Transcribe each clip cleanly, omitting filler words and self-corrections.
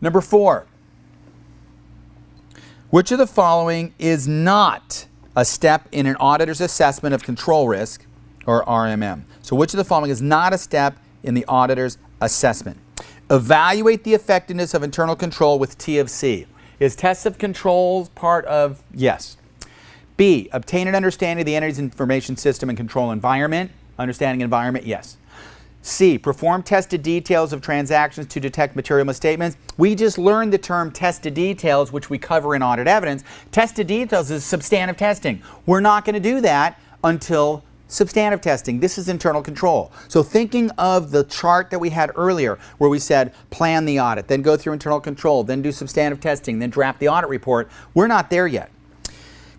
Number 4. Which of the following is not a step in an auditor's assessment of control risk, or RMM? So which of the following is not a step in the auditor's assessment? Evaluate the effectiveness of internal control with T of C. Is tests of controls part of? Yes. B, obtain an understanding of the entity's information system and control environment. Understanding environment, yes. C, perform tested details of transactions to detect material misstatements. We just learned the term tested details, which we cover in audit evidence. Tested details is substantive testing. We're not going to do that until substantive testing. This is internal control. So thinking of the chart that we had earlier where we said plan the audit, then go through internal control, then do substantive testing, then draft the audit report, we're not there yet.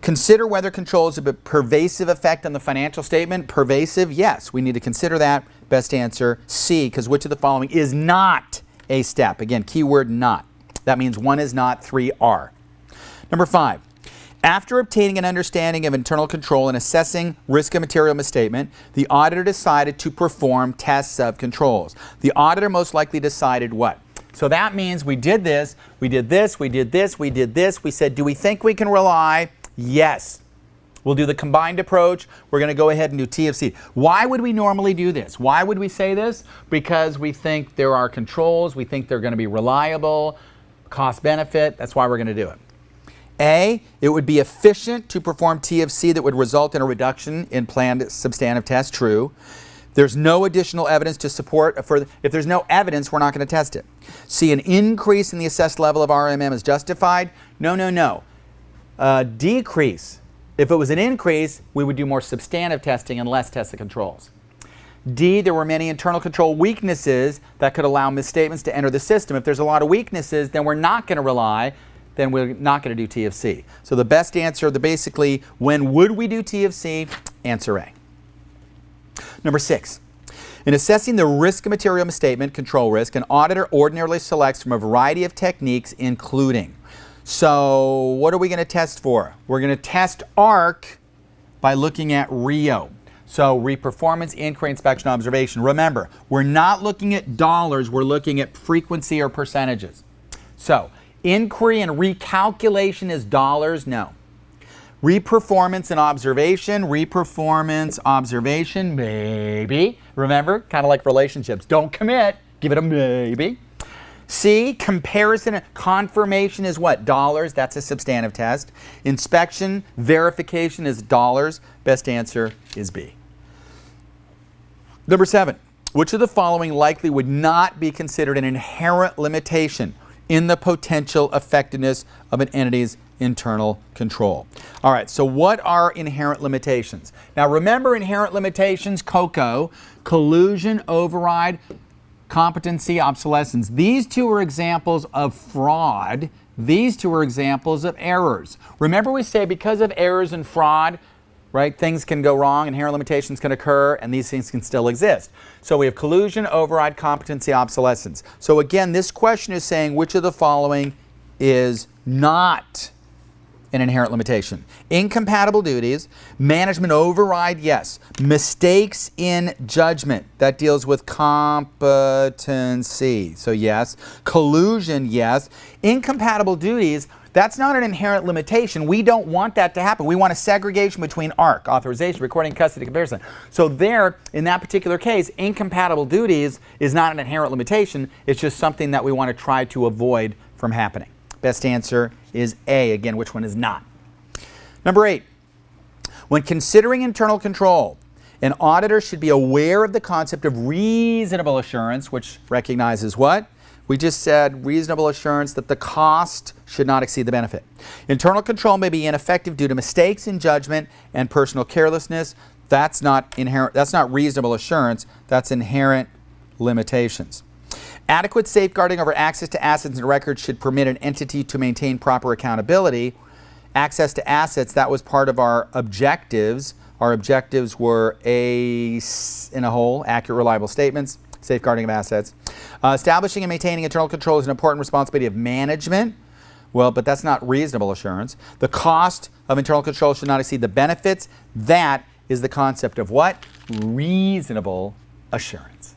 Consider whether controls have a pervasive effect on the financial statement. Pervasive, yes, we need to consider that. Best answer, C, because which of the following is not a step? Again, keyword not. That means 1 is not, 3 are. Number 5. After obtaining an understanding of internal control and assessing risk of material misstatement, the auditor decided to perform tests of controls. The auditor most likely decided what? So that means we did this, we did this, we did this, we did this. We said, do we think we can rely? Yes. We'll do the combined approach. We're going to go ahead and do T of C. Why would we normally do this? Why would we say this? Because we think there are controls. We think they're going to be reliable, cost benefit. That's why we're going to do it. A, it would be efficient to perform T of C that would result in a reduction in planned substantive tests. True. There's no additional evidence to support a further. If there's no evidence, we're not going to test it. C, an increase in the assessed level of RMM is justified. No, no, no. Decrease. If it was an increase, we would do more substantive testing and less tests of controls. D, there were many internal control weaknesses that could allow misstatements to enter the system. If there's a lot of weaknesses, then we're not going to rely, then we're not going to do T of C. So the best answer, basically, when would we do T of C? Answer A. Number 6. In assessing the risk of material misstatement, control risk, an auditor ordinarily selects from a variety of techniques, including. So what are we going to test for? We're going to test ARC by looking at RIIO. So reperformance, inquiry, inspection, observation. Remember, we're not looking at dollars, we're looking at frequency or percentages. So inquiry and recalculation is dollars? No. Reperformance and observation, maybe. Remember, kind of like relationships. Don't commit, give it a maybe. C, comparison and confirmation is what? Dollars. That's a substantive test. Inspection, verification is dollars. Best answer is B. Number 7. Which of the following likely would not be considered an inherent limitation in the potential effectiveness of an entity's internal control? All right, so what are inherent limitations? Now remember inherent limitations, COCO, collusion, override, competency, obsolescence. These two are examples of fraud. These two are examples of errors. Remember we say because of errors and fraud, right, things can go wrong, inherent limitations can occur, and these things can still exist. So we have collusion, override, competency, obsolescence. So again, this question is saying which of the following is not an inherent limitation? Incompatible duties, management override, yes. Mistakes in judgment, that deals with competency, so yes. Collusion, yes. Incompatible duties, that's not an inherent limitation. We don't want that to happen. We want a segregation between ARC, authorization, recording, custody, comparison. So there, in that particular case, incompatible duties is not an inherent limitation. It's just something that we want to try to avoid from happening. Best answer is A. Again, which one is not? Number 8. When considering internal control, an auditor should be aware of the concept of reasonable assurance, which recognizes what? We just said reasonable assurance that the cost should not exceed the benefit. Internal control may be ineffective due to mistakes in judgment and personal carelessness. That's not inherent. That's not reasonable assurance. That's inherent limitations. Adequate safeguarding over access to assets and records should permit an entity to maintain proper accountability. Access to assets, that was part of our objectives. Our objectives were A in a whole, accurate, reliable statements, safeguarding of assets. Establishing and maintaining internal control is an important responsibility of management. Well, but that's not reasonable assurance. The cost of internal control should not exceed the benefits. That is the concept of what? Reasonable assurance.